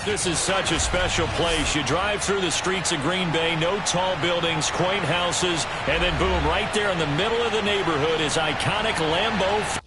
this is such a special place. You drive through the streets of Green Bay, no tall buildings, quaint houses, and then boom, right there in the middle of the neighborhood is iconic Lambeau.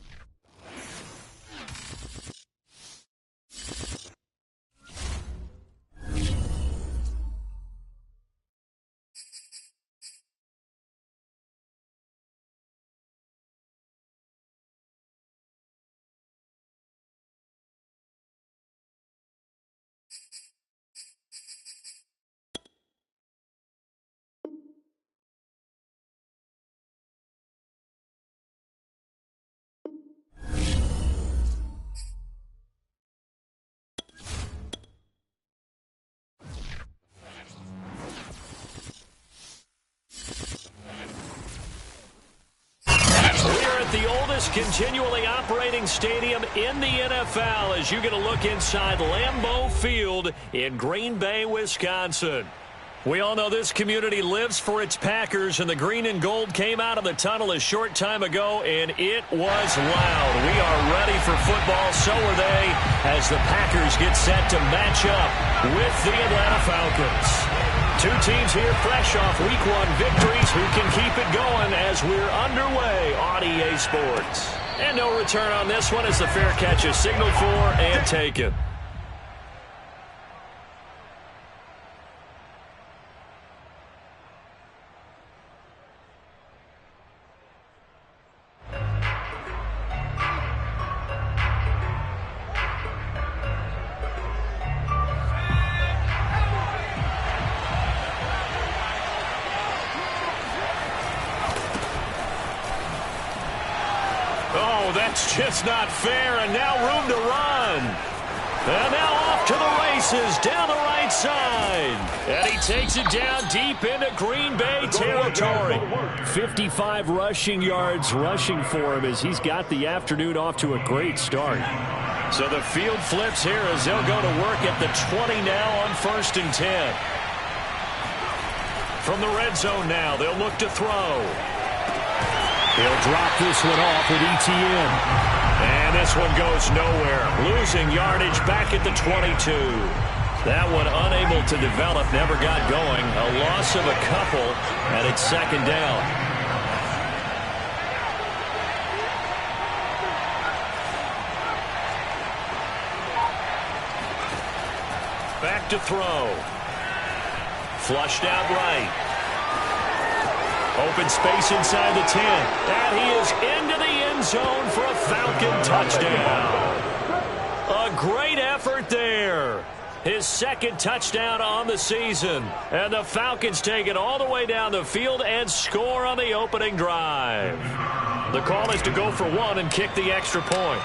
The oldest continually operating stadium in the NFL as you get a look inside Lambeau Field in Green Bay, Wisconsin. We all know this community lives for its Packers, and the green and gold came out of the tunnel a short time ago, and it was loud. We are ready for football, so are they, as the Packers get set to match up with the Atlanta Falcons. Two teams here fresh off Week 1 victories who can keep it going as we're underway on EA Sports. And no return on this one as the fair catch is signaled for and taken. That's just not fair, and now room to run. And now off to the races down the right side. And he takes it down deep into Green Bay territory. 55 rushing yards rushing for him as he's got the afternoon off to a great start. So the field flips here as they'll go to work at the 20 now on 1st and 10. From the red zone now, they'll look to throw. He'll drop this one off with ETN. And this one goes nowhere. Losing yardage back at the 22. That one unable to develop, never got going. A loss of a couple, and it's 2nd down. Back to throw. Flushed out right. Open space inside the 10. And he is into the end zone for a Falcon touchdown. A great effort there. His 2nd touchdown on the season. And the Falcons take it all the way down the field and score on the opening drive. The call is to go for 1 and kick the extra point.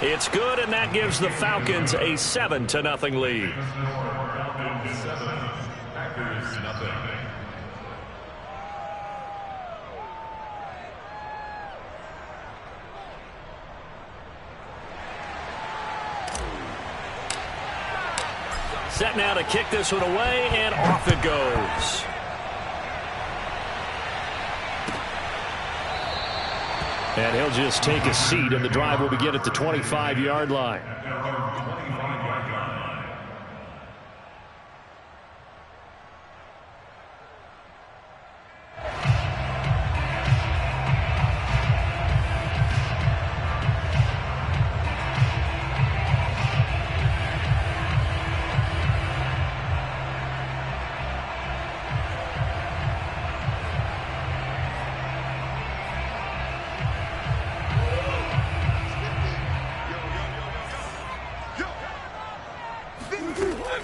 It's good, and that gives the Falcons a 7-0 lead. Set now to kick this one away, and off it goes. And he'll just take a seat, and the drive will begin at the 25-yard line.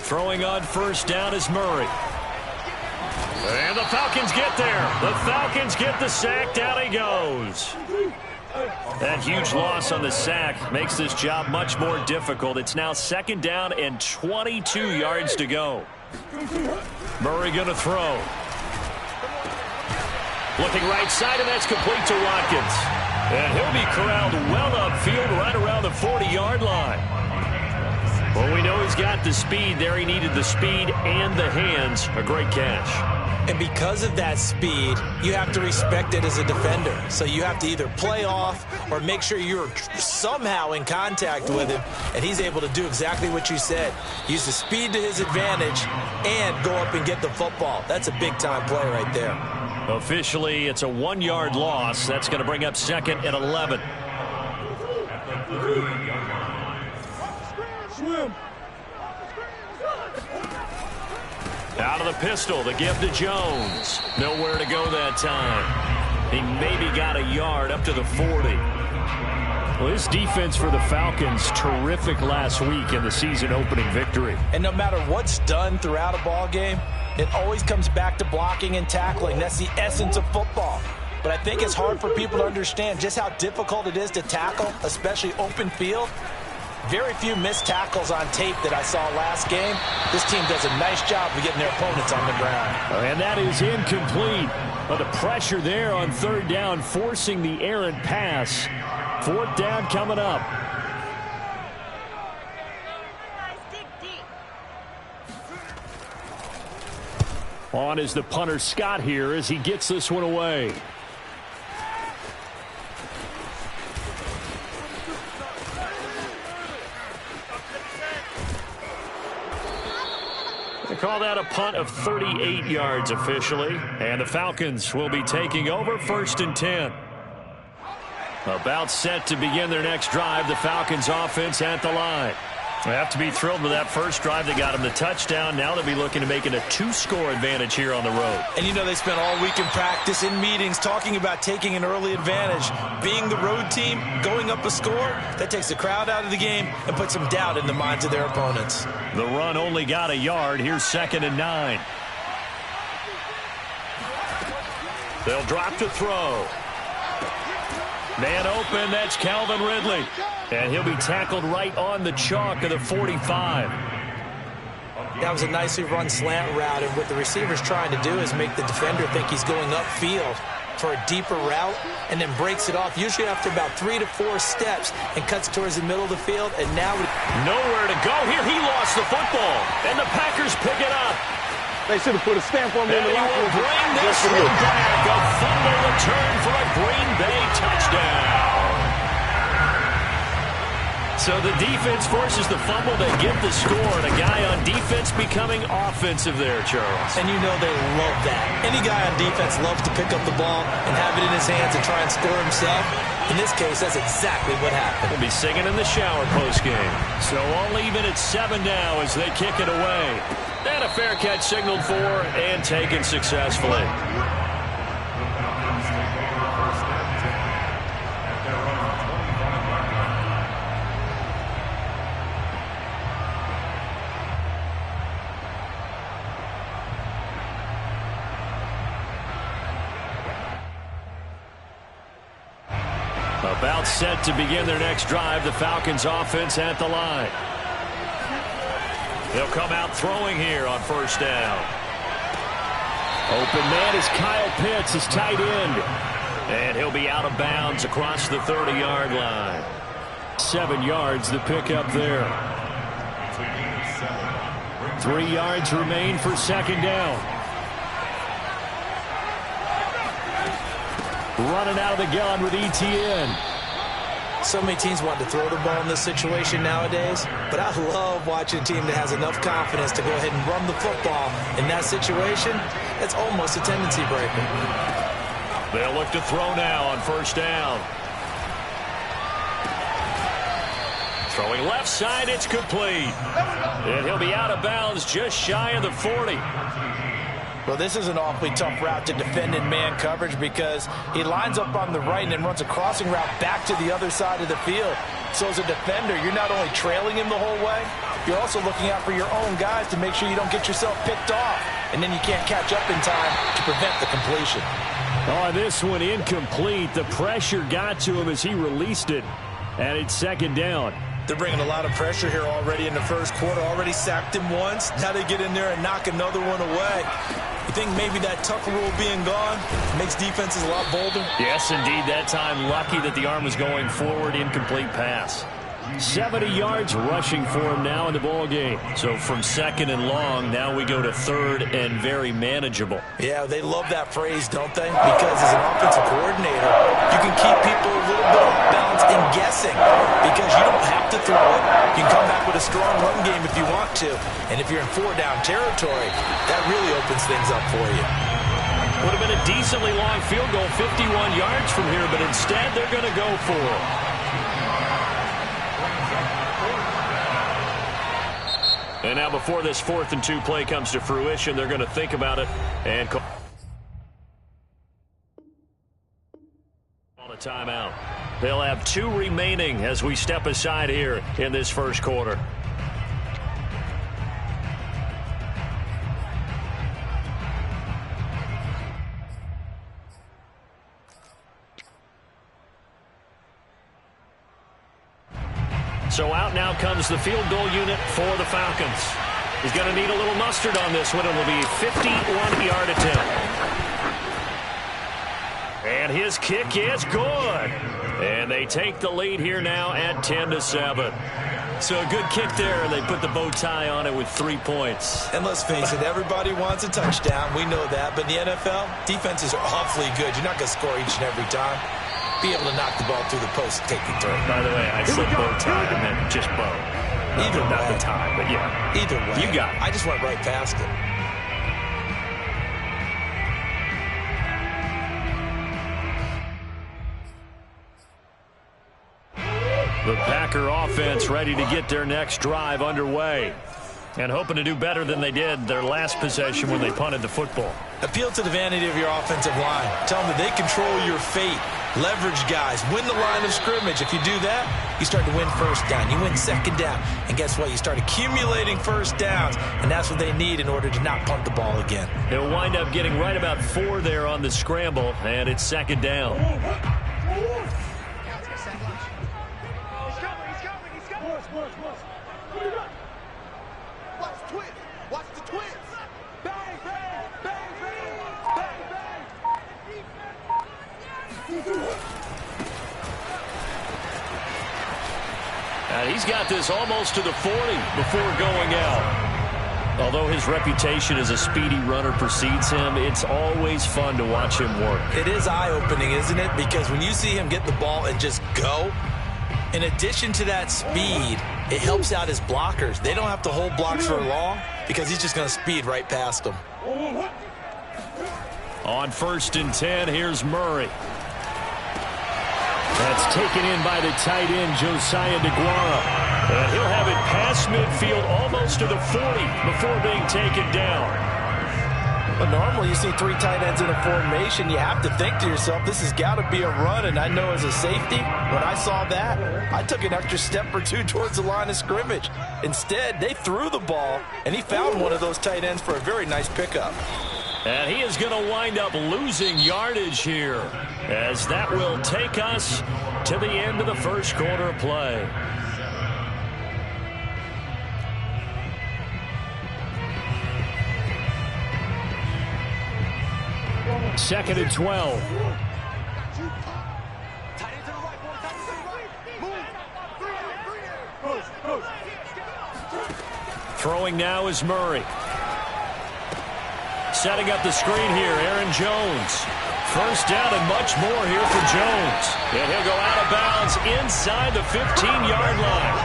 Throwing on 1st down is Murray. And the Falcons get there. The Falcons get the sack. Down he goes. That huge loss on the sack makes this job much more difficult. It's now 2nd down and 22 yards to go. Murray going to throw. Looking right side, and that's complete to Watkins. And he'll be corralled well upfield right around the 40-yard line. Well, we know he's got the speed there. He needed the speed and the hands. A great catch. And because of that speed, you have to respect it as a defender. So you have to either play off or make sure you're somehow in contact with him, and he's able to do exactly what you said. Use the speed to his advantage and go up and get the football. That's a big-time play right there. Officially, it's a 1-yard loss. That's going to bring up 2nd and 11. Out of the pistol, the give to Jones. Nowhere to go that time. He maybe got a yard up to the 40. Well, this defense for the Falcons, terrific last week in the season-opening victory. And no matter what's done throughout a ball game, it always comes back to blocking and tackling. That's the essence of football. But I think it's hard for people to understand just how difficult it is to tackle, especially open field. Very few missed tackles on tape that I saw last game. This team does a nice job of getting their opponents on the ground. And that is incomplete. But the pressure there on 3rd down, forcing the errant pass. 4th down coming up. On is the punter Scott here as he gets this one away. They call that a punt of 38 yards officially. And the Falcons will be taking over 1st and 10. About set to begin their next drive, the Falcons offense at the line. They have to be thrilled with that first drive. They got them the touchdown. Now they'll be looking to make it a 2-score advantage here on the road. And you know they spent all week in practice, in meetings, talking about taking an early advantage. Being the road team, going up a score, that takes the crowd out of the game and puts some doubt in the minds of their opponents. The run only got a yard. Here's 2nd and 9. They'll drop to throw. Man open, that's Calvin Ridley. And he'll be tackled right on the chalk of the 45. That was a nicely run slant route, and what the receiver's trying to do is make the defender think he's going upfield for a deeper route, and then breaks it off, usually after about 3 to 4 steps, and cuts towards the middle of the field, and now... Nowhere to go here. He lost the football, and the Packers pick it up. They should have put a stamp on me in the locker room. Bring this one back. A fumble return for a Green Bay touchdown. So the defense forces the fumble. They get the score, and a guy on defense becoming offensive there, Charles. And you know they love that. Any guy on defense loves to pick up the ball and have it in his hands and try and score himself. In this case, that's exactly what happened. We'll be singing in the shower postgame. So all even at 7 now as they kick it away. And a fair catch signaled for and taken successfully. About set to begin their next drive, the Falcons offense at the line. They'll come out throwing here on 1st down. Open man is Kyle Pitts, his tight end. And he'll be out of bounds across the 30-yard line. 7 yards the pickup there. 3 yards remain for 2nd down. Running out of the gun with ETN. So many teams want to throw the ball in this situation nowadays, but I love watching a team that has enough confidence to go ahead and run the football in that situation. It's almost a tendency breaker. They'll look to throw now on 1st down. Throwing left side, it's complete. And he'll be out of bounds just shy of the 40. Well, this is an awfully tough route to defend in man coverage because he lines up on the right and then runs a crossing route back to the other side of the field. So as a defender, you're not only trailing him the whole way, you're also looking out for your own guys to make sure you don't get yourself picked off. And then you can't catch up in time to prevent the completion. Oh, this one incomplete. The pressure got to him as he released it. And it's 2nd down. They're bringing a lot of pressure here already in the first quarter. Already sacked him once. Now they get in there and knock another one away. You think maybe that Tucker rule being gone makes defenses a lot bolder? Yes, indeed. That time lucky that the arm was going forward. Incomplete pass. 70 yards rushing for him now in the ball game. So from second and long, now we go to third and very manageable. Yeah, they love that phrase, don't they? Because as an offensive coordinator, you can keep people a little bit off balance and guessing because you don't have to throw it. You can come back with a strong run game if you want to. And if you're in four-down territory, that really opens things up for you. Would have been a decently long field goal, 51 yards from here, but instead they're going to go for it. And now before this 4th and 2 play comes to fruition, they're going to think about it and call a timeout. They'll have 2 remaining as we step aside here in this first quarter. So out now comes the field goal unit for the Falcons. He's going to need a little mustard on this one. It will be a 51-yard attempt. And his kick is good. And they take the lead here now at 10-7. So a good kick there. They put the bow tie on it with 3 points. And let's face it, everybody wants a touchdown. We know that. But in the NFL, defenses are awfully good. You're not going to score each and every time. Be able to knock the ball through the post and take the throw. By the way, I said bow tie and then just bow. Either way. Not the tie, but yeah. Either way. You got it. I just went right past it. The Packer offense ready to get their next drive underway. And hoping to do better than they did their last possession when they punted the football. Appeal to the vanity of your offensive line. Tell them that they control your fate. Leverage guys. Win the line of scrimmage. If you do that, you start to win first down. You win second down. And guess what? You start accumulating first downs. And that's what they need in order to not punt the ball again. They'll wind up getting right about 4 there on the scramble. And it's second down. And he's got this almost to the 40 before going out. Although his reputation as a speedy runner precedes him, it's always fun to watch him work. It is eye-opening, isn't it? Because when you see him get the ball and just go, in addition to that speed, it helps out his blockers. They don't have to hold blocks for long because he's just going to speed right past them. On 1st and 10, here's Murray. That's taken in by the tight end, Josiah DeGuara. And he'll have it past midfield almost to the 40 before being taken down. But normally you see 3 tight ends in a formation. You have to think to yourself, this has got to be a run. And I know as a safety, when I saw that, I took an extra step or 2 towards the line of scrimmage. Instead, they threw the ball, and he found one of those tight ends for a very nice pickup. And he is going to wind up losing yardage here, as that will take us to the end of the first quarter of play. Second and 12. Throwing now is Murray. Setting up the screen here, Aaron Jones. First down and much more here for Jones. And he'll go out of bounds inside the 15-yard line.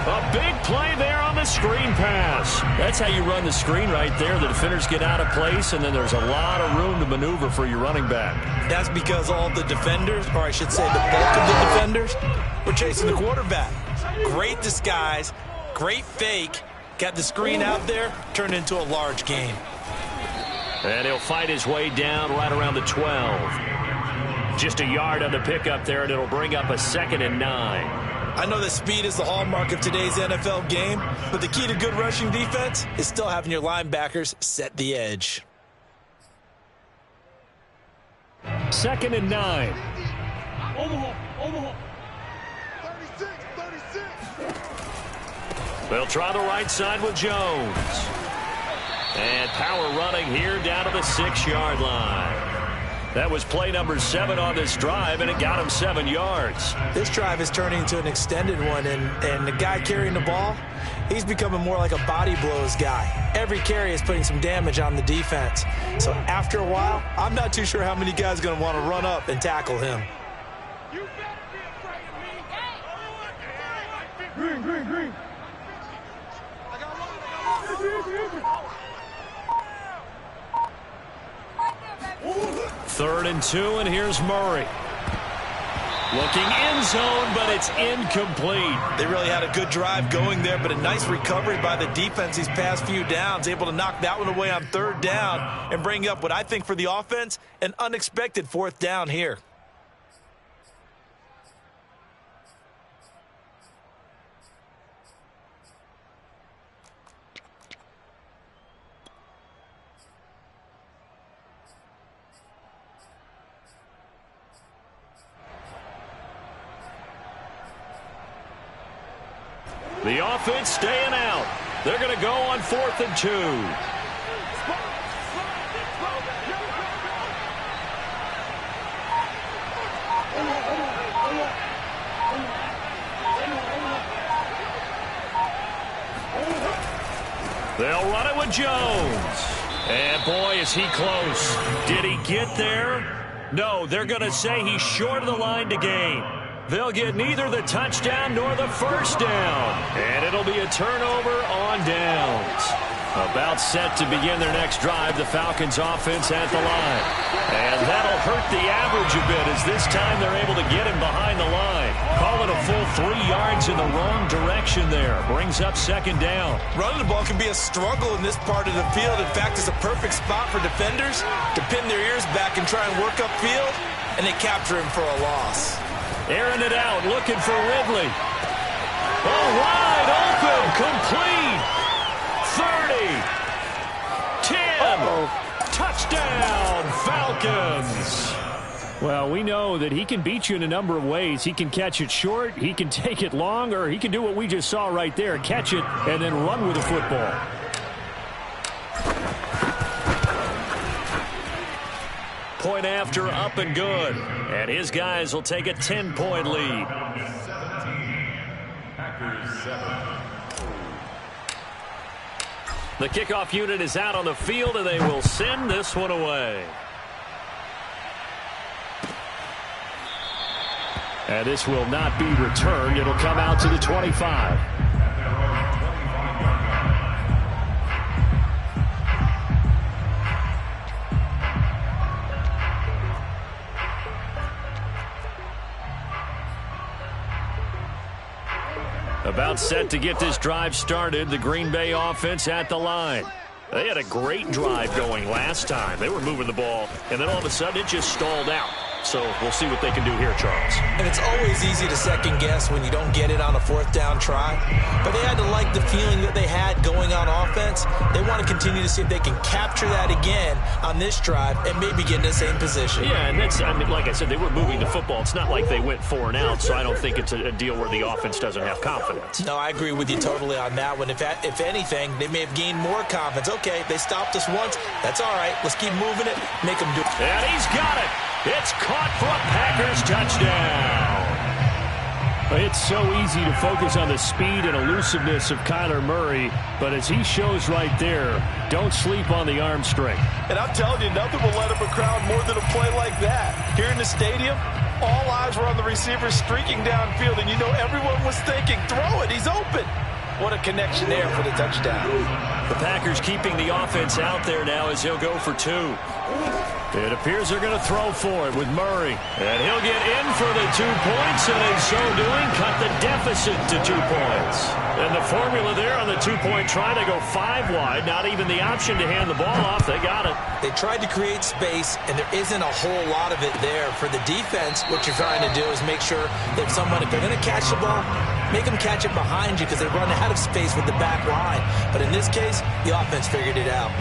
A big play there on the screen pass. That's how you run the screen right there. The defenders get out of place, and then there's a lot of room to maneuver for your running back. That's because all the defenders, or I should say the bulk of the defenders, were chasing the quarterback. Great disguise, great fake. Got the screen out there, turned into a large game. And he'll fight his way down right around the 12. Just a yard on the pickup there, and it'll bring up a 2nd and 9. I know that speed is the hallmark of today's NFL game, but the key to good rushing defense is still having your linebackers set the edge. 2nd and 9. They'll try the right side with Jones. And power running here down to the 6-yard line. That was play number 7 on this drive, and it got him 7 yards. This drive is turning into an extended one, and the guy carrying the ball, he's becoming more like a body blows guy. Every carry is putting some damage on the defense. So after a while, I'm not too sure how many guys are going to want to run up and tackle him. Green, green, green. 3rd and 2, and here's Murray. Looking end zone, but it's incomplete. They really had a good drive going there, but a nice recovery by the defense these past few downs, able to knock that one away on 3rd down and bring up what I think for the offense, an unexpected 4th down here. The offense staying out. They're going to go on 4th and 2. They'll run it with Jones. And boy, is he close. Did he get there? No, they're going to say he's short of the line to gain. They'll get neither the touchdown nor the first down. And it'll be a turnover on downs. About set to begin their next drive, the Falcons offense at the line. And that'll hurt the average a bit as this time they're able to get him behind the line. Call it a full 3 yards in the wrong direction there. Brings up 2nd down. Running the ball can be a struggle in this part of the field. In fact, it's a perfect spot for defenders to pin their ears back and try and work upfield, and they capture him for a loss. Airing it out, looking for Ridley. Oh, wide open, complete. 30, 10, touchdown, Falcons. Well, we know that he can beat you in a number of ways. He can catch it short, he can take it long, or he can do what we just saw right there, catch it and then run with the football. Point after, up and good. And his guys will take a 10-point lead. The kickoff unit is out on the field, and they will send this one away. And this will not be returned. It'll come out to the 25. About set to get this drive started, the Green Bay offense at the line. They had a great drive going last time. They were moving the ball, and then all of a sudden it just stalled out. So we'll see what they can do here, Charles. And it's always easy to second guess when you don't get it on a 4th down try. But they had to like the feeling that they had going on offense. They want to continue to see if they can capture that again on this drive and maybe get in the same position. Yeah, and that's, I mean, like I said, they were moving the football. It's not like they went 4 and out, so I don't think it's a deal where the offense doesn't have confidence. No, I agree with you totally on that one. If anything, they may have gained more confidence. Okay, they stopped us once. That's all right. Let's keep moving it. Make them do it. And he's got it. It's caught for a Packers touchdown. It's so easy to focus on the speed and elusiveness of Kyler Murray, but as he shows right there, don't sleep on the arm strength. And I'm telling you, nothing will let up a crowd more than a play like that. Here in the stadium, all eyes were on the receiver streaking downfield, and you know everyone was thinking, throw it, he's open. What a connection there for the touchdown. The Packers keeping the offense out there now as he'll go for 2. It appears they're going to throw for it with Murray. And he'll get in for the 2 points, and in so doing, cut the deficit to 2 points. And the formula there on the 2-point try to go 5 wide. Not even the option to hand the ball off. They got it. They tried to create space, and there isn't a whole lot of it there. For the defense, what you're trying to do is make sure that if they're going to catch the ball, make them catch it behind you because they run out of space with the back line. But in this case, the offense figured it out.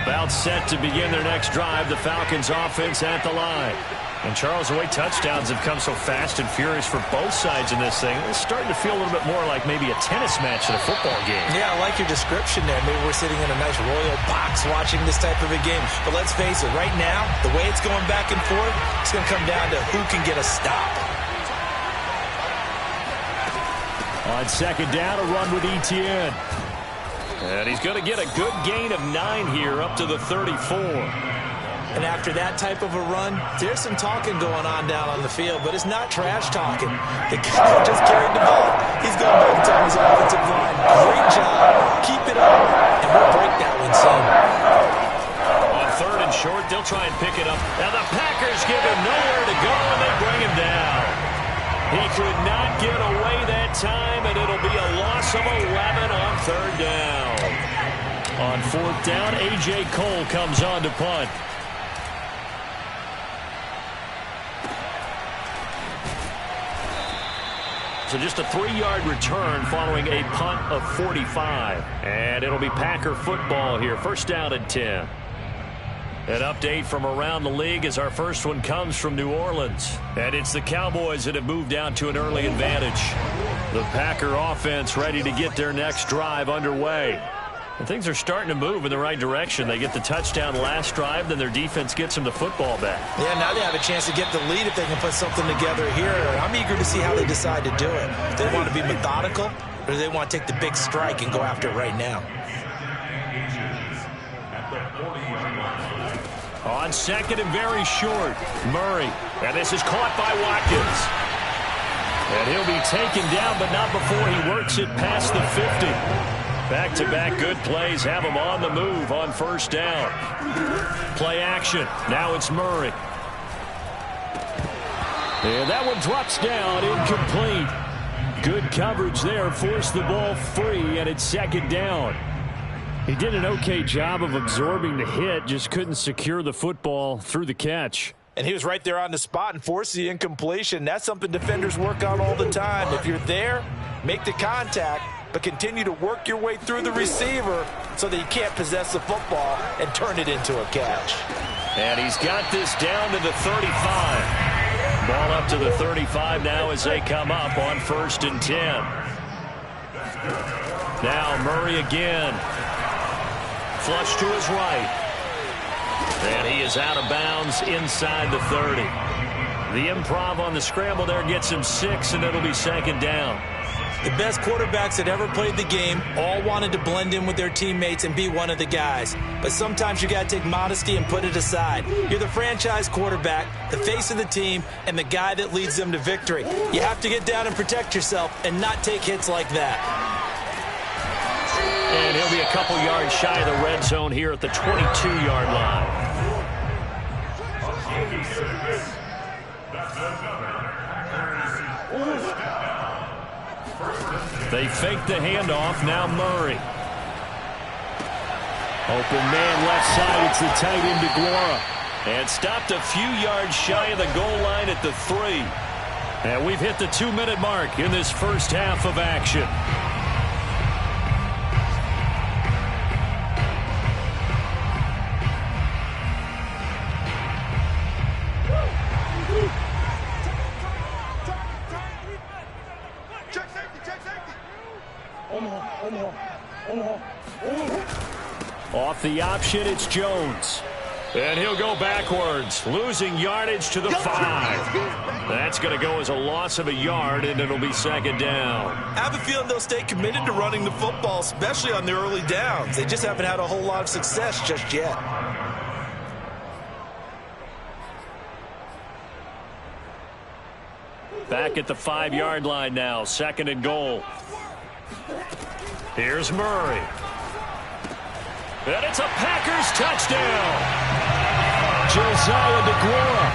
About set to begin their next drive, the Falcons offense at the line. And Charles, the way touchdowns have come so fast and furious for both sides in this thing, it's starting to feel a little bit more like maybe a tennis match than a football game. Yeah, I like your description there. Maybe we're sitting in a nice royal box watching this type of a game. But let's face it, right now, the way it's going back and forth, it's going to come down to who can get a stop. On second down, a run with Etienne. And he's going to get a good gain of 9 here up to the 34. And after that type of a run, there's some talking going on down on the field, but it's not trash talking. The guy just carried the ball. He's going back to his offensive line. Great job. Keep it up, and we'll break that one soon. On third and short, they'll try and pick it up. Now the Packers give him nowhere to go, and they bring him down. He could not get away that time, and it'll be a loss of 11 on third down. On fourth down, A.J. Cole comes on to punt. So just a 3-yard return following a punt of 45. And it'll be Packer football here. First down and 10. An update from around the league as our first one comes from New Orleans. And it's the Cowboys that have moved down to an early advantage. The Packer offense ready to get their next drive underway. And things are starting to move in the right direction. They get the touchdown last drive, then their defense gets them the football back. Yeah, now they have a chance to get the lead if they can put something together here. I'm eager to see how they decide to do it. Do they want to be methodical, or do they want to take the big strike and go after it right now? On second and very short, Murray. And this is caught by Watkins. And he'll be taken down, but not before he works it past the 50. Back-to-back good plays have him on the move on first down. Play action. Now it's Murray. And that one drops down, incomplete. Good coverage there, forced the ball free, and it's second down. He did an okay job of absorbing the hit, just couldn't secure the football through the catch. And he was right there on the spot and forced the incompletion. That's something defenders work on all the time. If you're there, make the contact, but continue to work your way through the receiver so that you can't possess the football and turn it into a catch. And he's got this down to the 35. Ball up to the 35 now as they come up on first and 10. Now Murray again. Flush to his right. And he is out of bounds inside the 30. The improv on the scramble there gets him 6, and it'll be second down. The best quarterbacks that ever played the game all wanted to blend in with their teammates and be one of the guys. But sometimes you got to take modesty and put it aside. You're the franchise quarterback, the face of the team, and the guy that leads them to victory. You have to get down and protect yourself and not take hits like that. And he'll be a couple yards shy of the red zone here at the 22-yard line. They fake the handoff. Now Murray. Open man left side. It's the tight end DeGuara. And stopped a few yards shy of the goal line at the 3. And we've hit the 2-minute mark in this first half of action. Off the option, it's Jones. And he'll go backwards, losing yardage to the 5. That's going to go as a loss of a yard, and it'll be second down. I have a feeling they'll stay committed to running the football, especially on their early downs. They just haven't had a whole lot of success just yet. Back at the 5-yard line now, second and goal. Here's Murray. And it's a Packers touchdown. Josiah DeGuara,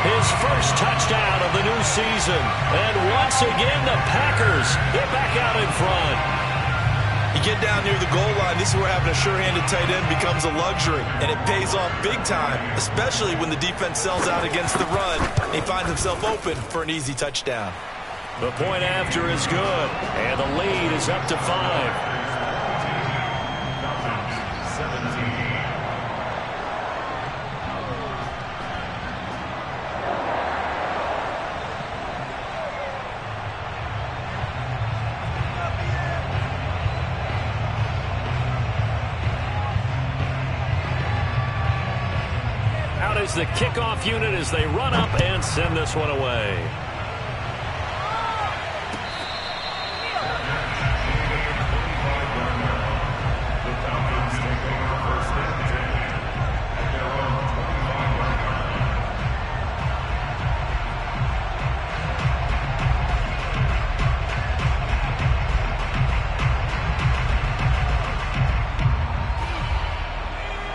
his first touchdown of the new season. And once again, the Packers get back out in front. You get down near the goal line, this is where having a sure-handed tight end becomes a luxury. And it pays off big time, especially when the defense sells out against the run. He finds himself open for an easy touchdown. The point after is good, and the lead is up to 5. out as the kickoff unit as they run up and send this one away.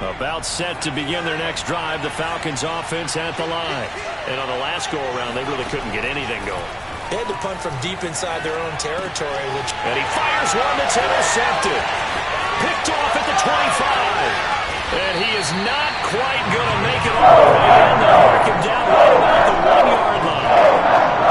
About set to begin their next drive, the Falcons offense at the line. And on the last go-around, they really couldn't get anything going. They had to punt from deep inside their own territory. And he fires one that's intercepted. Picked off at the 25. And he is not quite going to make it all the way in. They'll mark him down right about the 1-yard line.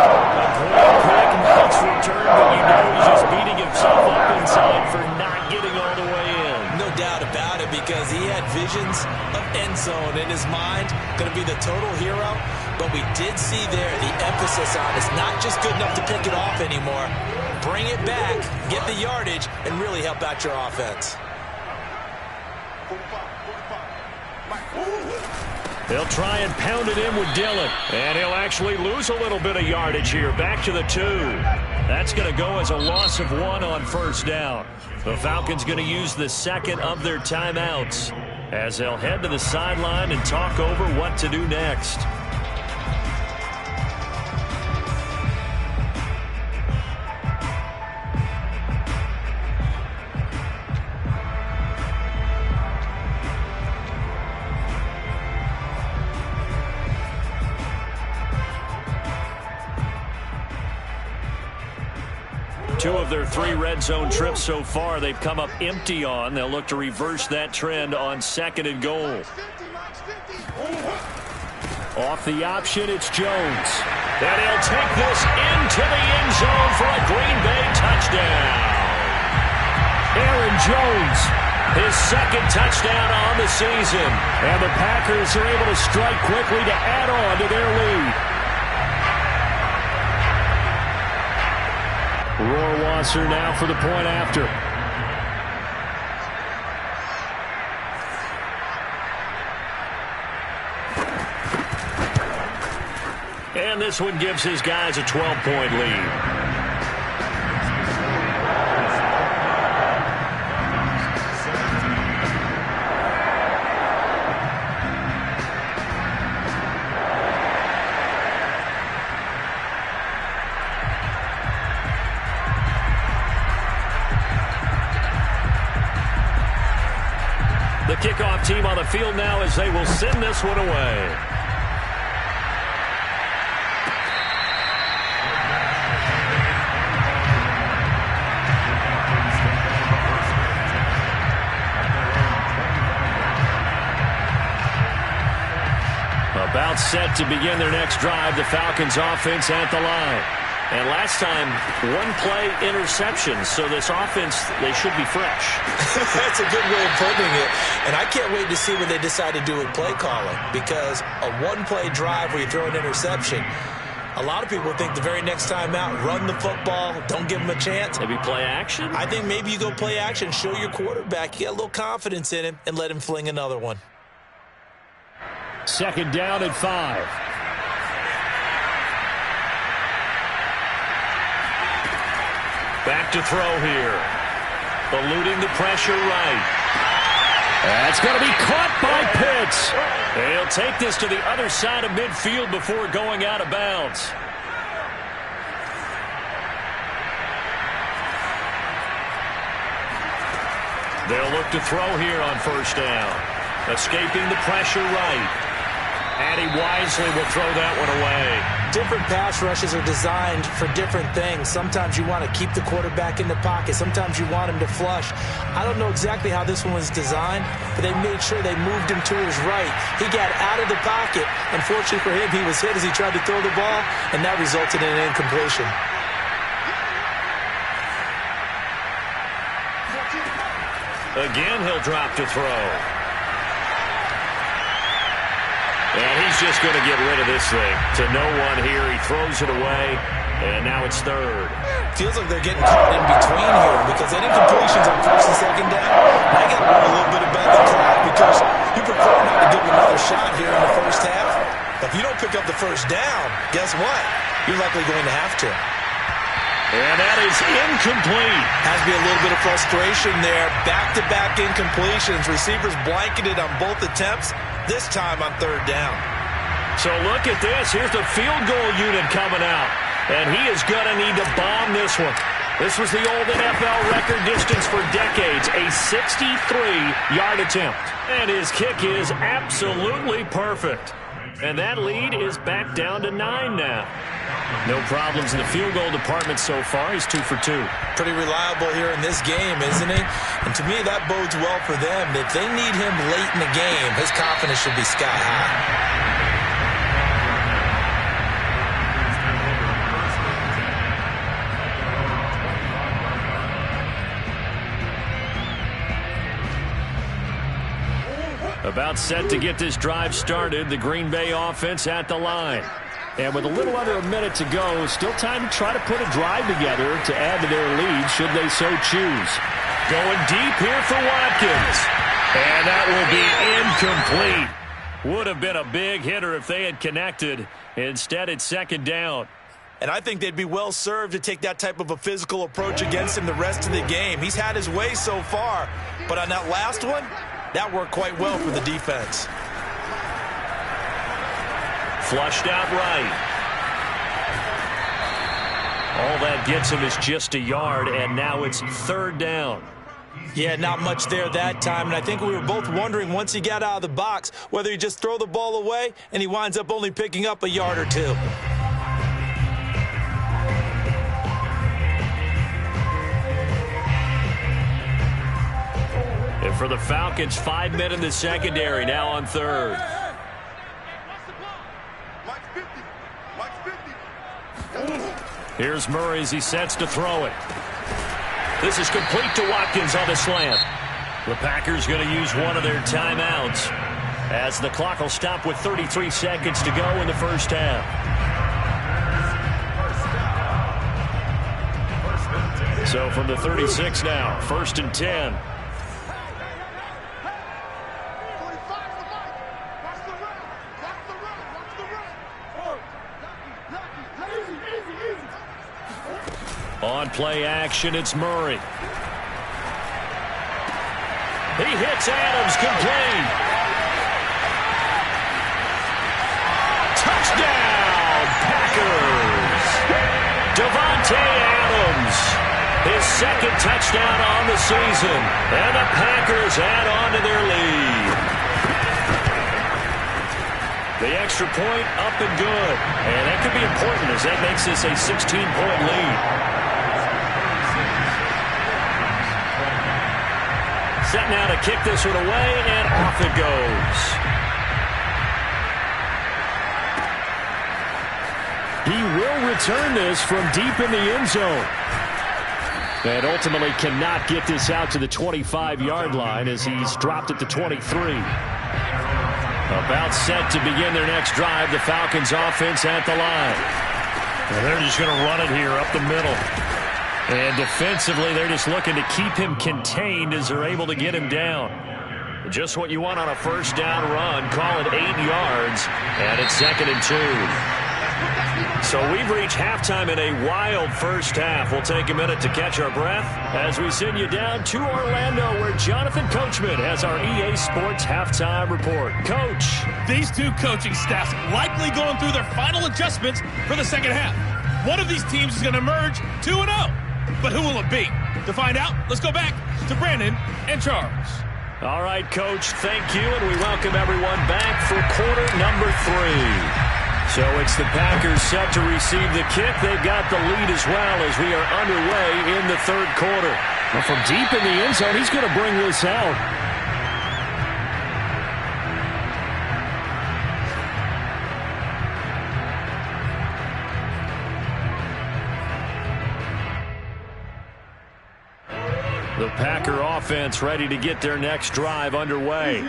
A great pick, nice return, but you know he's just beating himself up inside for not getting all the way in. No doubt about it, because he had visions of end zone in his mind, going to be the total hero. But we did see there the emphasis on it's not just good enough to pick it off anymore. Bring it back, get the yardage, and really help out your offense. They'll try and pound it in with Dillon. And he'll actually lose a little bit of yardage here. Back to the 2. That's going to go as a loss of 1 on first down. The Falcons going to use the second of their timeouts as they'll head to the sideline and talk over what to do next. Two of their 3 red zone trips so far, they've come up empty on. They'll look to reverse that trend on 2nd and goal. Off the option, it's Jones. And he'll take this into the end zone for a Green Bay touchdown. Aaron Jones, his 2nd touchdown on the season. And the Packers are able to strike quickly to add on to their lead. Rohrwasser now for the point after. And this one gives his guys a 12-point lead. The kickoff team on the field now as they will send this one away. About set to begin their next drive, the Falcons offense at the line. And last time, 1-play interception, so this offense, they should be fresh. That's a good way of putting it. And I can't wait to see what they decide to do with play calling, because a 1-play drive where you throw an interception, a lot of people think the very next time out, run the football, don't give them a chance. Maybe play action? I think maybe you go play action, show your quarterback, you get a little confidence in him, and let him fling another one. 2nd down and 5. Back to throw here. Eluding the pressure right. That's going to be caught by Pitts. They'll take this to the other side of midfield before going out of bounds. They'll look to throw here on first down. Escaping the pressure right. And he wisely will throw that one away. Different pass rushes are designed for different things. Sometimes you want to keep the quarterback in the pocket. Sometimes you want him to flush. I don't know exactly how this one was designed, but they made sure they moved him to his right. He got out of the pocket. Unfortunately for him, he was hit as he tried to throw the ball, and that resulted in an incompletion. Again, he'll drop to throw. And he's just going to get rid of this thing. To no one here. He throws it away. And now it's 3rd. Feels like they're getting caught in between here, because that incompletion's on 1st and 2nd down. I got to worry a little bit about the clock, because you prefer not to give them another shot here in the first If you don't pick up the first down, guess what? You're likely going to have to. And that is incomplete. Has to be a little bit of frustration there. Back-to-back incompletions. Receivers blanketed on both attempts, this time on third down. So look at this. Here's the field goal unit coming out. And he is going to need to bomb this one. This was the old NFL record distance for decades, a 63-yard attempt. And his kick is absolutely perfect. And that lead is back down to 9 now. No problems in the field goal department so far. He's 2 for 2. Pretty reliable here in this game, isn't he? And to me, that bodes well for them. If they need him late in the game, his confidence should be sky high. About set to get this drive started, the Green Bay offense at the line. And with a little under a minute to go, still time to try to put a drive together to add to their lead should they so choose. Going deep here for Watkins. And that will be incomplete. Would have been a big hitter if they had connected. Instead, it's second down. And I think they'd be well served to take that type of a physical approach against him the rest of the game. He's had his way so far, but on that last one, that worked quite well for the defense. Flushed out right. All that gets him is just a yard, and now it's third down. Yeah, not much there that time, and I think we were both wondering once he got out of the box whether he just throw the ball away, and he winds up only picking up a yard or two. And for the Falcons, 5 men in the secondary, now on third. Here's Murray as he sets to throw it. This is complete to Watkins on the slant. The Packers going to use one of their timeouts as the clock will stop with 33 seconds to go in the first half. So from the 36 now, 1st and 10. On play action, it's Murray. He hits Adams, complete. Touchdown, Packers. Davante Adams, his second touchdown on the season. And the Packers add on to their lead. The extra point up and good. And that could be important as that makes this a 16-point lead. Set now to kick this one away, and off it goes. He will return this from deep in the end zone. And ultimately cannot get this out to the 25-yard line as he's dropped at the 23. About set to begin their next drive, the Falcons offense at the line. And they're just going to run it here up the middle. And defensively, they're just looking to keep him contained as they're able to get him down. Just what you want on a first down run. Call it 8 yards, and it's 2nd and 2. So we've reached halftime in a wild first half. We'll take a minute to catch our breath as we send you down to Orlando, where Jonathan Coachman has our EA Sports halftime report. Coach. These two coaching staffs likely going through their final adjustments for the second half. One of these teams is going to emerge 2-0. But who will it be? To find out, let's go back to Brandon and Charles. All right, Coach, thank you, and we welcome everyone back for quarter number 3. So it's the Packers set to receive the kick. They've got the lead as well as we are underway in the third quarter. Well, from deep in the end zone, he's going to bring this out. The Packer offense ready to get their next drive underway.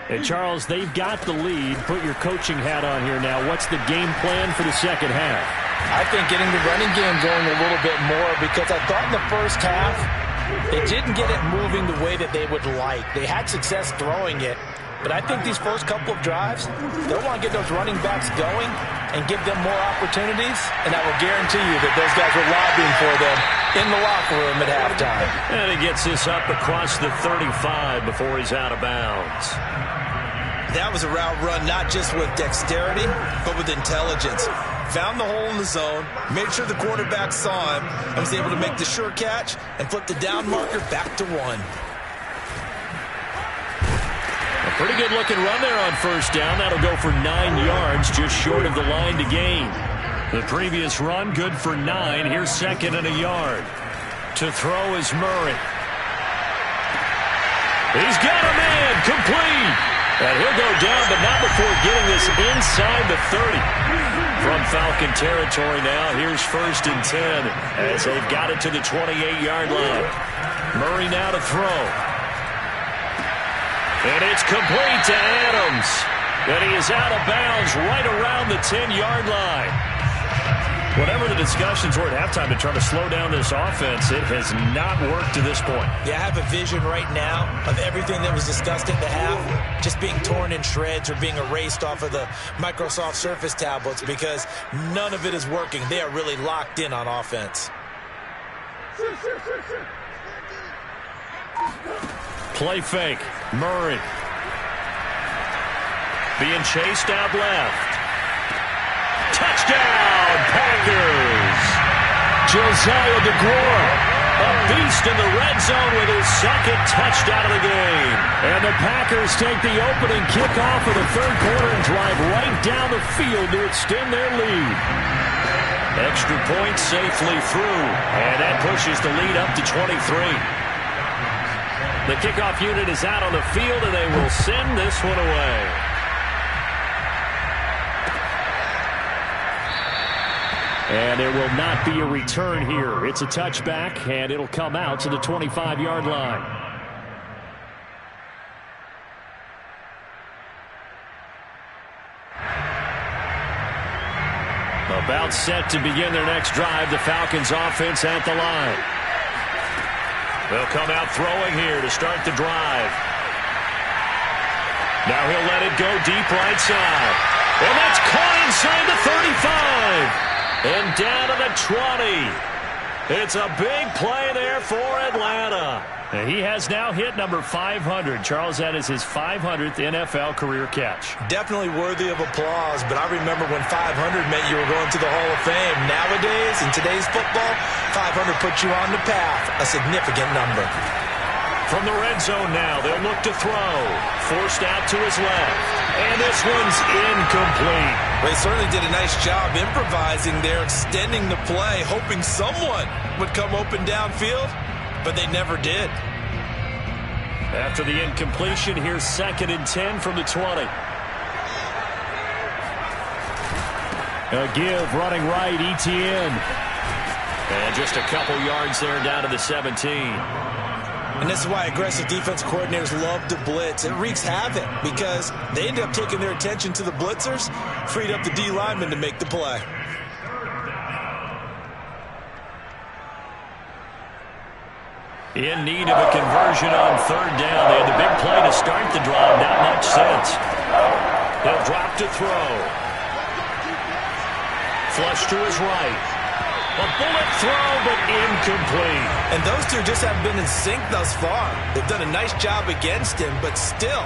And, Charles, they've got the lead. Put your coaching hat on here now. What's the game plan for the second half? I think getting the running game going a little bit more, because I thought in the first half they didn't get it moving the way that they would like. They had success throwing it, But I think these first couple of drives, they'll want to get those running backs going and give them more opportunities, and I will guarantee you that those guys were lobbying for them in the locker room at halftime. And he gets this up across the 35 before he's out of bounds. That was a route run not just with dexterity, but with intelligence. Found the hole in the zone, made sure the quarterback saw him, and was able to make the sure catch and flip the down marker back to 1. A pretty good looking run there on first down. That'll go for 9 yards, just short of the line to gain. The previous run, good for 9. Here's 2nd and a yard. To throw is Murray. He's got a man, complete. And he'll go down, but not before getting this inside the 30. From Falcon territory now, here's 1st and 10 as they've got it to the 28-yard line. Murray now to throw. And it's complete to Adams. And he is out of bounds right around the 10-yard line. Whatever the discussions were at halftime to try to slow down this offense, it has not worked to this point. Yeah, I have a vision right now of everything that was discussed at the half just being torn in shreds or being erased off of the Microsoft Surface tablets because none of it is working. They are really locked in on offense. Play fake. Murray. Being chased out left. Touchdown, Packers! Josiah DeGuara, a beast in the red zone with his 2nd touchdown of the game. And the Packers take the opening kickoff of the 3rd quarter and drive right down the field to extend their lead. Extra point safely through, and that pushes the lead up to 23. The kickoff unit is out on the field, and they will send this one away. And there will not be a return here. It's a touchback, and it'll come out to the 25-yard line. About set to begin their next drive, the Falcons offense at the line. They'll come out throwing here to start the drive. Now he'll let it go deep right side. And that's caught inside the 35. And down to the 20. It's a big play there for Atlanta. And he has now hit number 500. Charles, that is his 500th NFL career catch. Definitely worthy of applause, but I remember when 500 meant you were going to the Hall of Fame. Nowadays, in today's football, 500 puts you on the path, a significant number. From the red zone now, they'll look to throw. Forced out to his left. And this one's incomplete. Well, he certainly did a nice job improvising there, extending the play, hoping someone would come open downfield, but they never did. After the incompletion, here's 2nd and 10 from the 20. A give running right, Etienne. And just a couple yards there down to the 17. And this is why aggressive defense coordinators love to blitz. It wreaks havoc because they end up taking their attention to the blitzers, freed up the D lineman to make the play. In need of a conversion on 3rd down. They had the big play to start the drive. Not much sense. He'll drop to throw. Flush to his right. A bullet throw, but incomplete. And those two just haven't been in sync thus far. They've done a nice job against him, but still,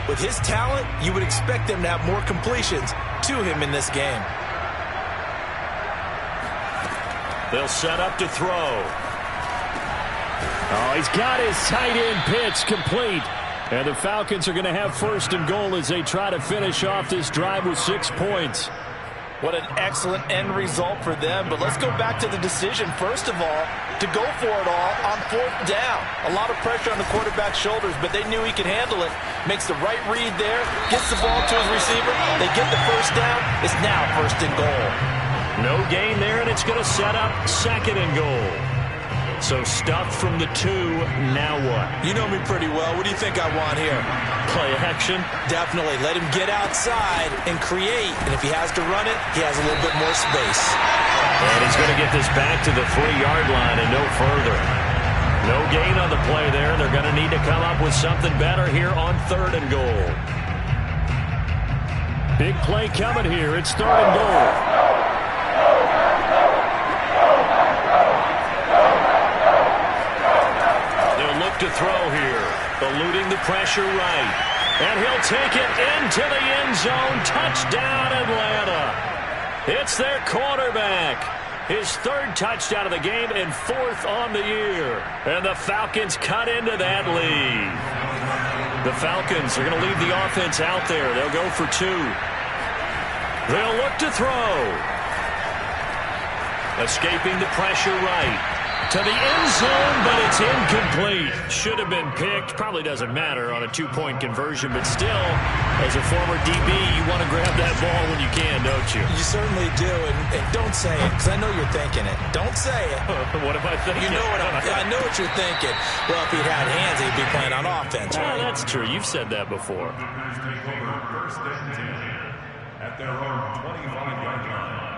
with his talent, you would expect them to have more completions to him in this game. They'll set up to throw. Oh, he's got his tight end pitch complete. And the Falcons are going to have 1st and goal as they try to finish off this drive with 6 points. What an excellent end result for them. But let's go back to the decision, first of all, to go for it all on 4th down. A lot of pressure on the quarterback's shoulders, but they knew he could handle it. Makes the right read there, gets the ball to his receiver. They get the 1st down. It's now 1st and goal. No gain there, and it's going to set up 2nd and goal. So stuffed from the 2, now what? You know me pretty well. What do you think I want here? Play action? Definitely. Let him get outside and create. And if he has to run it, he has a little bit more space. And he's going to get this back to the 3-yard line and no further. No gain on the play there. They're going to need to come up with something better here on 3rd and goal. Big play coming here. It's 3rd and goal. They'll look to throw here. Eluding the pressure right. And he'll take it into the end zone. Touchdown, Atlanta. It's their quarterback. His 3rd touchdown of the game and 4th on the year. And the Falcons cut into that lead. The Falcons are going to leave the offense out there. They'll go for 2. They'll look to throw. Escaping the pressure right. To the end zone, but it's incomplete. Should have been picked. Probably doesn't matter on a 2-point conversion, but still, as a former DB, you want to grab that ball when you can, don't you? You certainly do, and don't say it, because I know you're thinking it. Don't say it. What am I thinking? You know what I know what you're thinking. Well, if he'd had hands, he'd be playing on offense, right? That's true. You've said that before. At their own 25-yard line.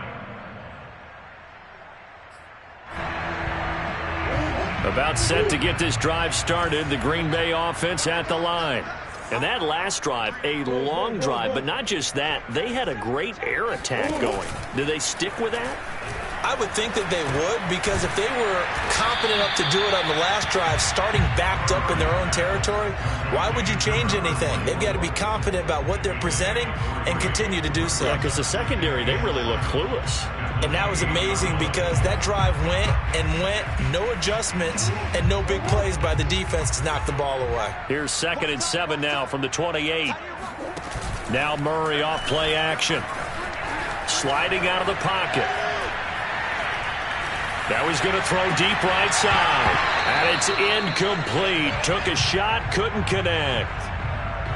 About set to get this drive started, the Green Bay offense at the line. And that last drive, a long drive, but not just that, they had a great air attack going. Do they stick with that? I would think that they would, because if they were confident enough to do it on the last drive, starting backed up in their own territory, why would you change anything? They've got to be confident about what they're presenting and continue to do so. Yeah, because the secondary, they really look clueless. And that was amazing because that drive went and went, no adjustments, and no big plays by the defense to knock the ball away. Here's 2nd and 7 now from the 28. Now Murray off play action. Sliding out of the pocket. Now he's going to throw deep right side. And it's incomplete. Took a shot, couldn't connect.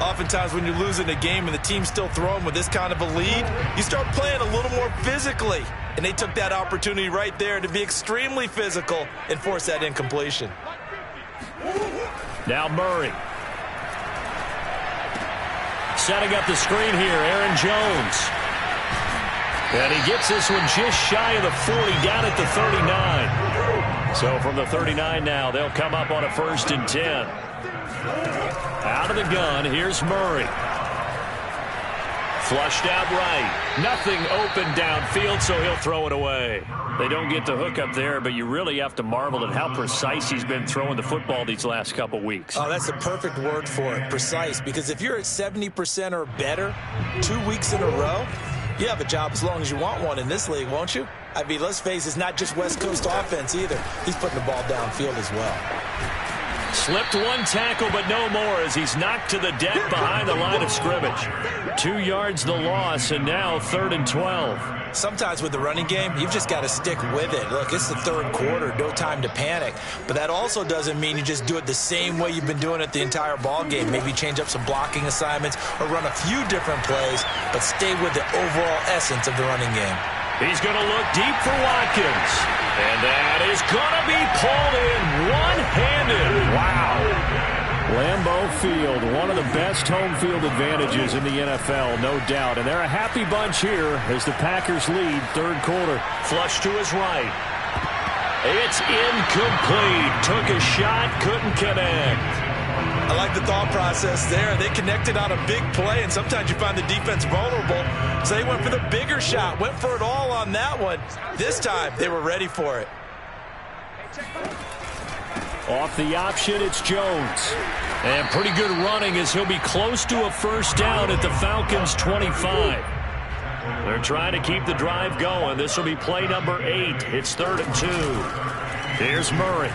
Oftentimes when you're losing a game and the team's still throwing with this kind of a lead, you start playing a little more physically. And they took that opportunity right there to be extremely physical and force that incompletion. Now Murray. Setting up the screen here, Aaron Jones. And he gets this one just shy of the 40, down at the 39. So from the 39 now, they'll come up on a 1st and 10. Out of the gun, here's Murray. Flushed out right. Nothing open downfield, so he'll throw it away. They don't get the hook up there, but you really have to marvel at how precise he's been throwing the football these last couple weeks. Oh, that's the perfect word for it, precise. Because if you're at 70% or better 2 weeks in a row, you have a job as long as you want one in this league, won't you? I mean, let's face it, it's not just West Coast offense either. He's putting the ball downfield as well. Slipped one tackle, but no more as he's knocked to the deck behind the line of scrimmage. 2 yards the loss, and now 3rd and 12. Sometimes with the running game, you've just got to stick with it. Look, it's the 3rd quarter, no time to panic. But that also doesn't mean you just do it the same way you've been doing it the entire ball game. Maybe change up some blocking assignments or run a few different plays, but stay with the overall essence of the running game. He's going to look deep for Watkins. And that is going to be pulled in one-handed. Wow. Lambeau Field, one of the best home field advantages in the NFL, no doubt. And they're a happy bunch here as the Packers lead 3rd quarter. Flush to his right. It's incomplete. Took a shot, couldn't connect. I like the thought process there. They connected on a big play, and sometimes you find the defense vulnerable. So they went for the bigger shot, went for it all on that one. This time, they were ready for it. Off the option, it's Jones. And pretty good running as he'll be close to a 1st down at the Falcons' 25. They're trying to keep the drive going. This will be play number 8. It's 3rd and 2. Here's Murray.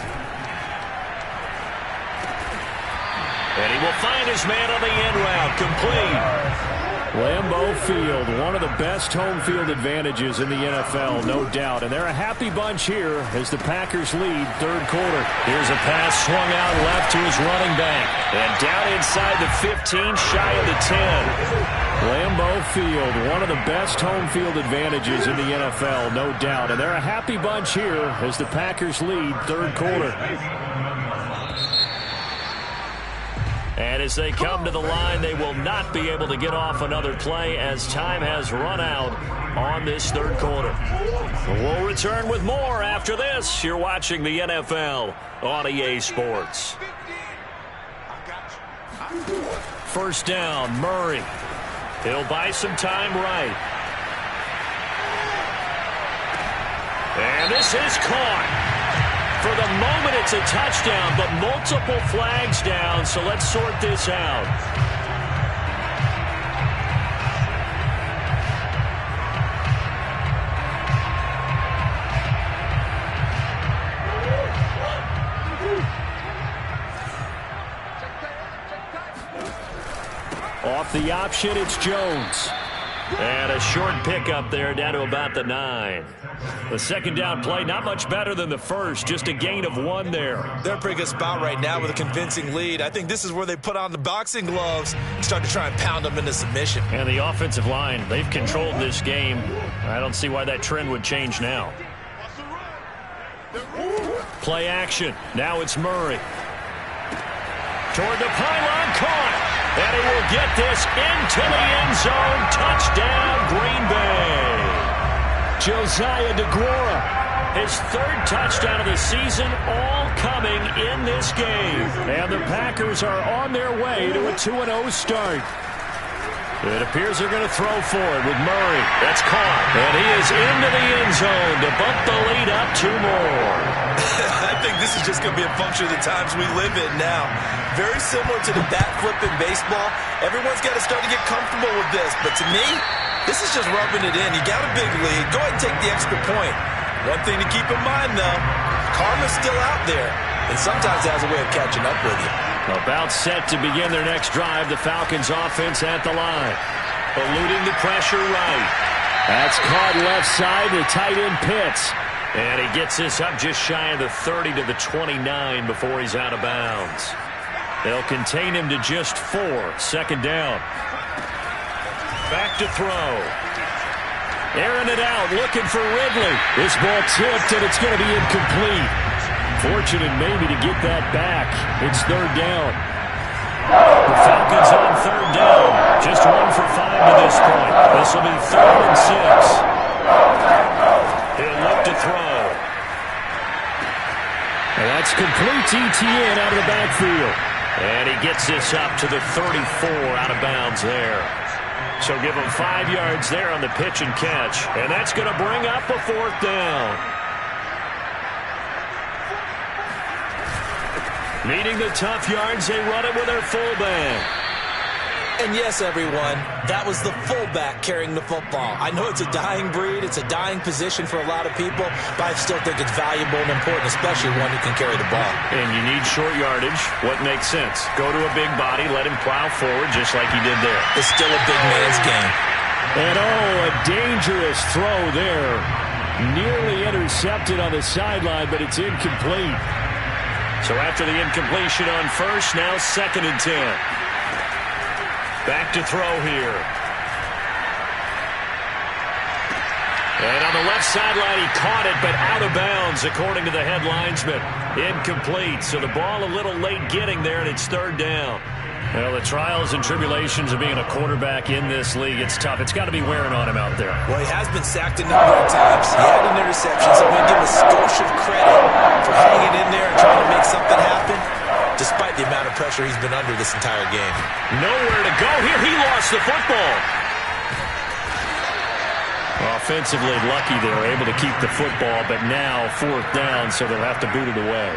And he will find his man on the end route. Complete. Lambeau Field, one of the best home field advantages in the NFL, no doubt. And they're a happy bunch here as the Packers lead 3rd quarter. Here's a pass swung out left to his running back. And down inside the 15, shy of the 10. Lambeau Field, one of the best home field advantages in the NFL, no doubt. And they're a happy bunch here as the Packers lead 3rd quarter. And as they come to the line, they will not be able to get off another play as time has run out on this 3rd quarter. We'll return with more after this. You're watching the NFL on EA Sports. 1st down, Murray. He'll buy some time right. And this is caught. For the moment, it's a touchdown, but multiple flags down, so let's sort this out. Off the option, it's Jones. And a short pickup there down to about the 9. The second down play, not much better than the first, just a gain of 1 there. They're in a pretty good spot right now with a convincing lead. I think this is where they put on the boxing gloves and start to try and pound them into submission. And the offensive line, they've controlled this game. I don't see why that trend would change now. Play action. Now it's Murray. Toward the pylon, caught. And he will get this into the end zone. Touchdown, Green Bay. Josiah DeGuara, his 3rd touchdown of the season, all coming in this game. And the Packers are on their way to a 2-0 start. It appears they're going to throw for it with Murray. That's caught. And he is into the end zone to bump the lead up 2 more. I think this is just going to be a function of the times we live in now. Very similar to the bat flip in baseball. Everyone's got to start to get comfortable with this. But to me, this is just rubbing it in. You got a big lead. Go ahead and take the extra point. One thing to keep in mind, though, karma's still out there. And sometimes it has a way of catching up with you. About set to begin their next drive. The Falcons offense at the line. Eluding the pressure right. That's caught left side. The tight end Pitts. And he gets this up just shy of the 30 to the 29 before he's out of bounds. They'll contain him to just 4. Second down. Back to throw. Airing it out, looking for Ridley. This ball tipped, and it's going to be incomplete. Fortunate maybe to get that back. It's 3rd down. The Falcons on 3rd down. Just 1 for 5 to this point. This will be 3rd and 6. He'll look to throw. And that's complete ETN out of the backfield. And he gets this up to the 34 out of bounds there. So give him 5 yards there on the pitch and catch. And that's going to bring up a 4th down. Needing the tough yards, they run it with their fullback. And yes, everyone, that was the fullback carrying the football. I know it's a dying breed, it's a dying position for a lot of people, but I still think it's valuable and important, especially one who can carry the ball. And you need short yardage. What makes sense? Go to a big body, let him plow forward just like he did there. It's still a big man's game. And a dangerous throw there. Nearly intercepted on the sideline, but it's incomplete. So after the incompletion on first, now 2nd and 10. Back to throw here. And on the left sideline, he caught it, but out of bounds, according to the head linesman. Incomplete. So the ball a little late getting there, and it's 3rd down. Well, the trials and tribulations of being a quarterback in this league, it's tough. It's got to be wearing on him out there. Well, he has been sacked a number of times. He had an interception, so I'm going to give him a skosh of credit for hanging in there and trying to make something happen, despite the amount of pressure he's been under this entire game. Nowhere to go here. He lost the football. Offensively lucky they were able to keep the football, but now 4th down, so they'll have to boot it away.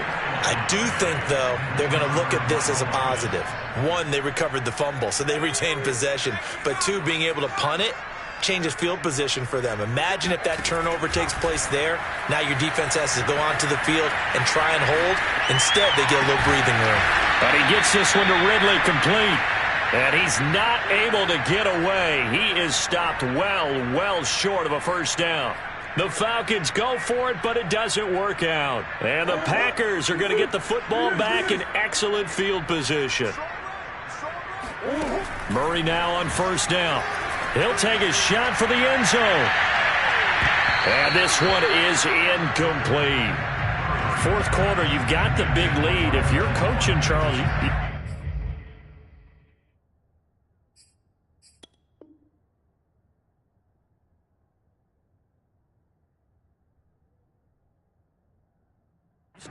I do think, though, they're going to look at this as a positive. 1, they recovered the fumble, so they retained possession. But 2, being able to punt it changes field position for them. Imagine if that turnover takes place there. Now your defense has to go onto the field and try and hold. Instead, they get a little breathing room. But he gets this one to Ridley complete. And he's not able to get away. He is stopped well short of a 1st down. The Falcons go for it, but it doesn't work out. And the Packers are going to get the football back in excellent field position. Murray now on 1st down. He'll take a shot for the end zone. And this one is incomplete. 4th quarter, you've got the big lead. If you're coaching, Charles,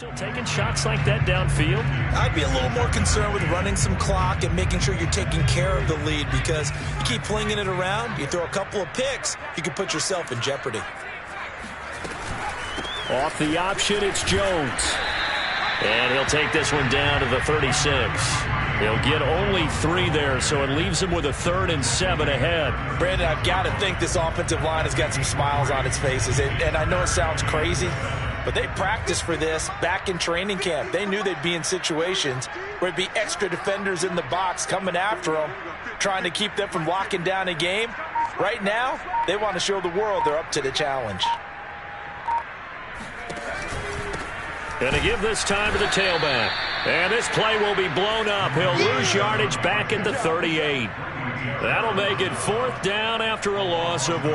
Still taking shots like that downfield? I'd be a little more concerned with running some clock and making sure you're taking care of the lead, because you keep flinging it around, you throw a couple of picks, you can put yourself in jeopardy. Off the option, it's Jones. And he'll take this one down to the 36. He'll get only 3 there, so it leaves him with a 3rd and 7 ahead. Brandon, I've got to think this offensive line has got some smiles on its faces. And I know it sounds crazy, but they practiced for this back in training camp. They knew they'd be in situations where there'd be extra defenders in the box coming after them, trying to keep them from locking down a game. Right now, they want to show the world they're up to the challenge. Going to give this time to the tailback. And this play will be blown up. He'll lose yardage back at the 38. That'll make it 4th down after a loss of 1.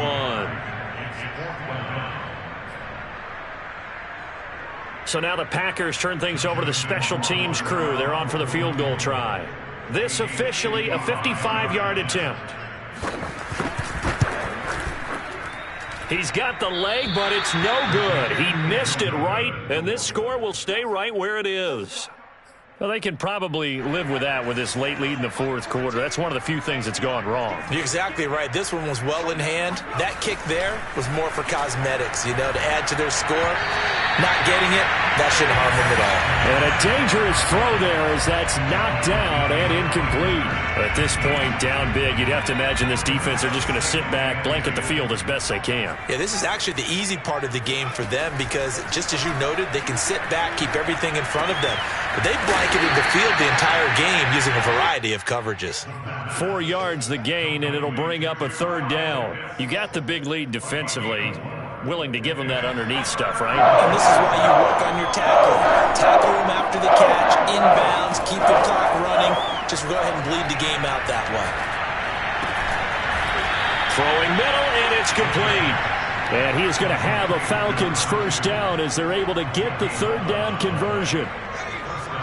So now the Packers turn things over to the special teams crew. They're on for the field goal try. This officially a 55-yard attempt. He's got the leg, but it's no good. He missed it right, and this score will stay right where it is. Well, they can probably live with that with this late lead in the 4th quarter. That's one of the few things that's gone wrong. You're exactly right. This one was well in hand. That kick there was more for cosmetics, to add to their score. Not getting it, that shouldn't harm them at all. And a dangerous throw there as that's knocked down and incomplete. At this point, down big, you'd have to imagine this defense are just going to sit back, blanket the field as best they can. Yeah, this is actually the easy part of the game for them because, just as you noted, they can sit back, keep everything in front of them. But they blanketed the field the entire game using a variety of coverages. 4 yards the gain, and it'll bring up a 3rd down. You got the big lead defensively. Willing to give them that underneath stuff, right? And this is why you work on your tackle. Tackle them after the catch, inbounds, keep the clock running. Just go ahead and bleed the game out that way. Throwing middle, and it's complete. And he is going to have a Falcons 1st down as they're able to get the 3rd down conversion.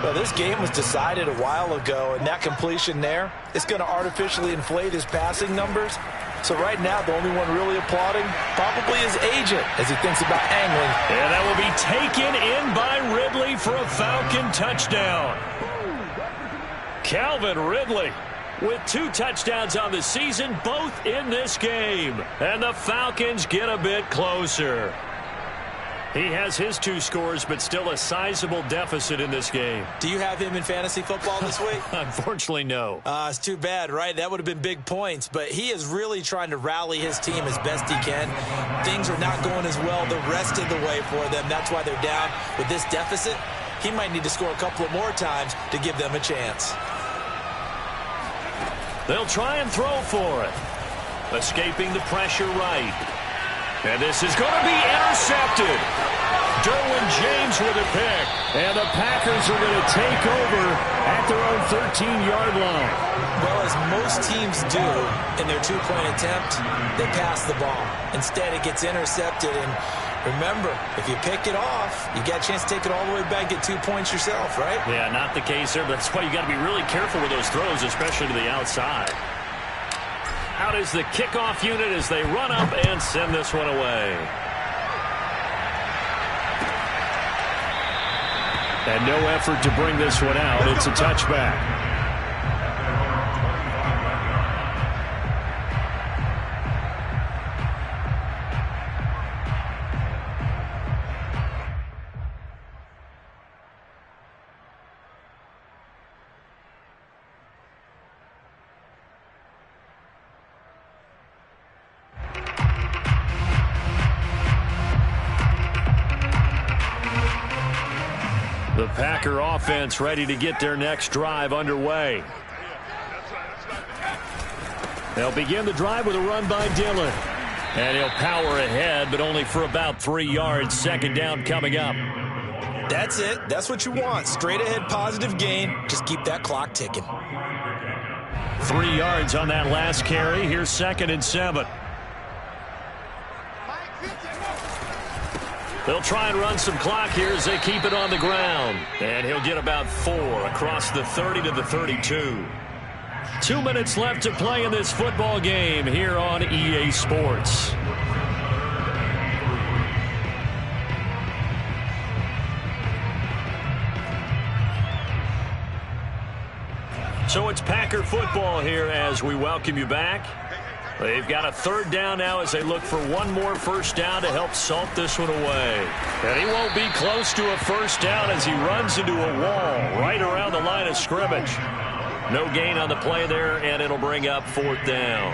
Well, this game was decided a while ago, and that completion there is going to artificially inflate his passing numbers. So right now, the only one really applauding probably his agent as he thinks about angling. And that will be taken in by Ridley for a Falcon touchdown. Calvin Ridley with 2 touchdowns on the season, both in this game. And the Falcons get a bit closer. He has his 2 scores, but still a sizable deficit in this game. Do you have him in fantasy football this week? Unfortunately, no. It's too bad, right? That would have been big points, but he is really trying to rally his team as best he can. Things are not going as well the rest of the way for them. That's why they're down with this deficit. He might need to score a couple of more times to give them a chance. They'll try and throw for it. Escaping the pressure right. And this is going to be intercepted. Derwin James with a pick. And the Packers are going to take over at their own 13-yard line. Well, as most teams do in their 2-point attempt, they pass the ball. Instead, it gets intercepted. And remember, if you pick it off, you got a chance to take it all the way back, get 2 points yourself, right? Yeah, not the case there. But that's why you got to be really careful with those throws, especially to the outside. Out is the kickoff unit as they run up and send this one away. And no effort to bring this one out. It's a touchback. The Packer offense ready to get their next drive underway. They'll begin the drive with a run by Dillon. And he'll power ahead, but only for about 3 yards. 2nd down coming up. That's it. That's what you want. Straight ahead positive gain. Just keep that clock ticking. 3 yards on that last carry. Here's 2nd and 7. They'll try and run some clock here as they keep it on the ground. And he'll get about 4 across the 30 to the 32. 2 minutes left to play in this football game here on EA Sports. So it's Packer football here as we welcome you back. They've got a third down now as they look for one more first down to help salt this one away. And he won't be close to a first down as he runs into a wall right around the line of scrimmage. No gain on the play there, and it'll bring up fourth down.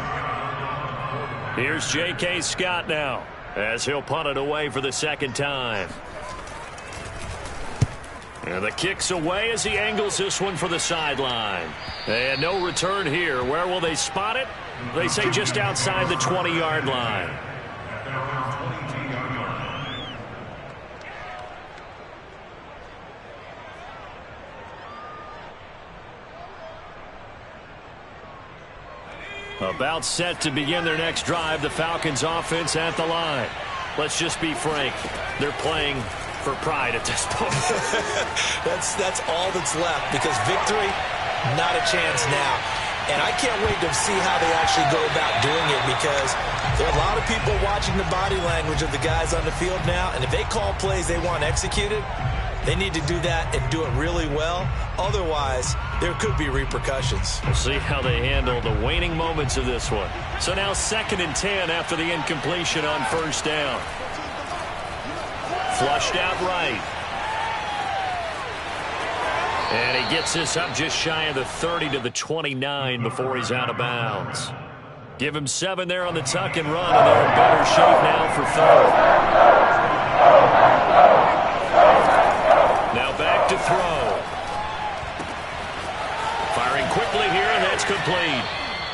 Here's J.K. Scott now as he'll punt it away for the second time. And the kick's away as he angles this one for the sideline. And no return here. Where will they spot it? They say just outside the 20-yard line. About set to begin their next drive, the Falcons offense at the line. Let's just be frank. They're playing for pride at this point. That's all that's left, because victory, not a chance now. And I can't wait to see how they actually go about doing it, because there are a lot of people watching the body language of the guys on the field now, and if they call plays they want executed, they need to do that and do it really well. Otherwise, there could be repercussions. We'll see how they handle the waning moments of this one. So now 2nd and 10 after the incompletion on first down. Flushed out right. And he gets this up just shy of the 30 to the 29 before he's out of bounds. Give him 7 there on the tuck and run, and they're in better shape now for third. Now back to throw. Firing quickly here, and that's complete.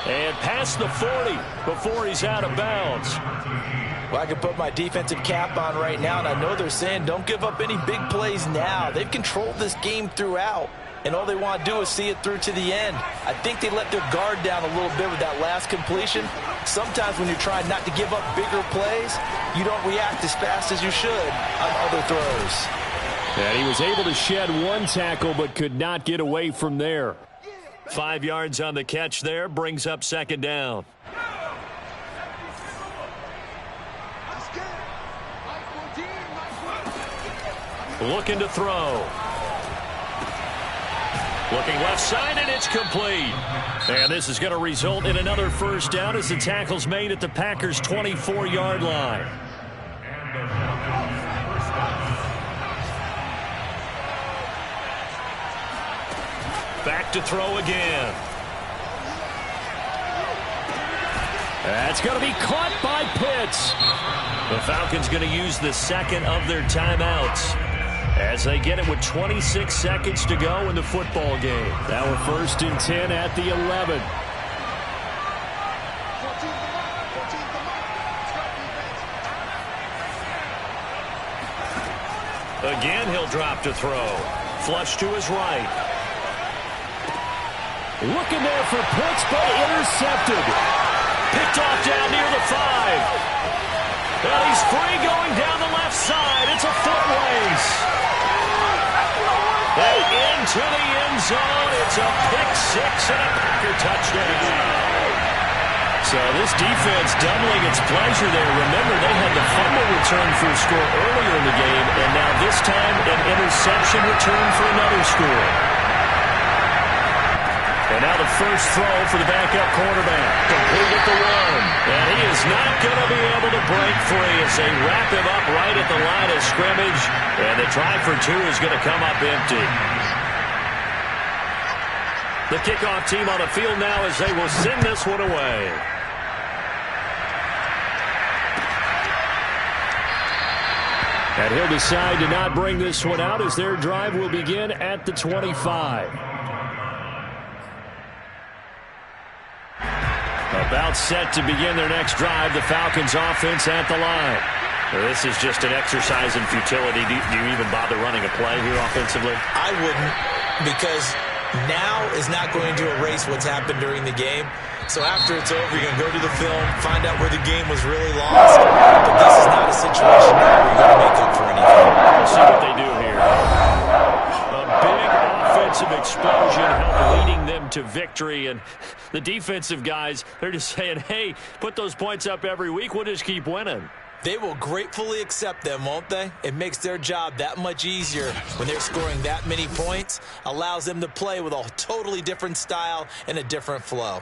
And past the 40 before he's out of bounds. Well, I can put my defensive cap on right now, and I know they're saying don't give up any big plays now. They've controlled this game throughout, and all they want to do is see it through to the end. I think they let their guard down a little bit with that last completion. Sometimes when you're trying not to give up bigger plays, you don't react as fast as you should on other throws. And he was able to shed one tackle but could not get away from there. 5 yards on the catch there, brings up second down. Looking to throw. Looking left side, and it's complete. And this is going to result in another first down as the tackle's made at the Packers' 24-yard line. Back to throw again. That's going to be caught by Pitts. The Falcons going to use the second of their timeouts as they get it with 26 seconds to go in the football game. Now we're 1st and 10 at the 11. Again, he'll drop to throw. Flush to his right. Looking there for Pitts, but intercepted. Picked off down near the 5. And he's free going down the left side. It's a foot race. And into the end zone. It's a pick 6 and a Packer touchdown. So this defense doubling its pleasure there. Remember, they had the fumble return for a score earlier in the game, and now this time an interception return for another score. And now the first throw for the backup quarterback. Complete at the 1. And he is not going to be able to break free as they wrap him up right at the line of scrimmage. And the try for 2 is going to come up empty. The kickoff team on the field now as they will send this one away. And he'll decide to not bring this one out as their drive will begin at the 25. About set to begin their next drive, the Falcons offense at the line. This is just an exercise in futility. Do you even bother running a play here offensively? I wouldn't, because now is not going to erase what's happened during the game. So after it's over, you're going to go to the film, find out where the game was really lost. But this is not a situation where you're going to make up for anything. We'll see what they do here. A big offensive explosion helped leading them to victory. And the defensive guys, they're just saying, hey, put those points up every week. We'll just keep winning. They will gratefully accept them, won't they? It makes their job that much easier when they're scoring that many points, allows them to play with a totally different style and a different flow.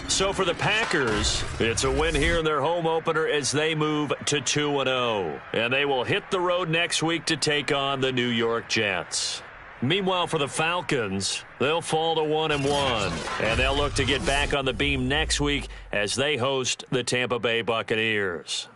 So for the Packers, it's a win here in their home opener as they move to 2-0. And they will hit the road next week to take on the New York Jets. Meanwhile, for the Falcons, they'll fall to 1-1, and they'll look to get back on the beam next week as they host the Tampa Bay Buccaneers.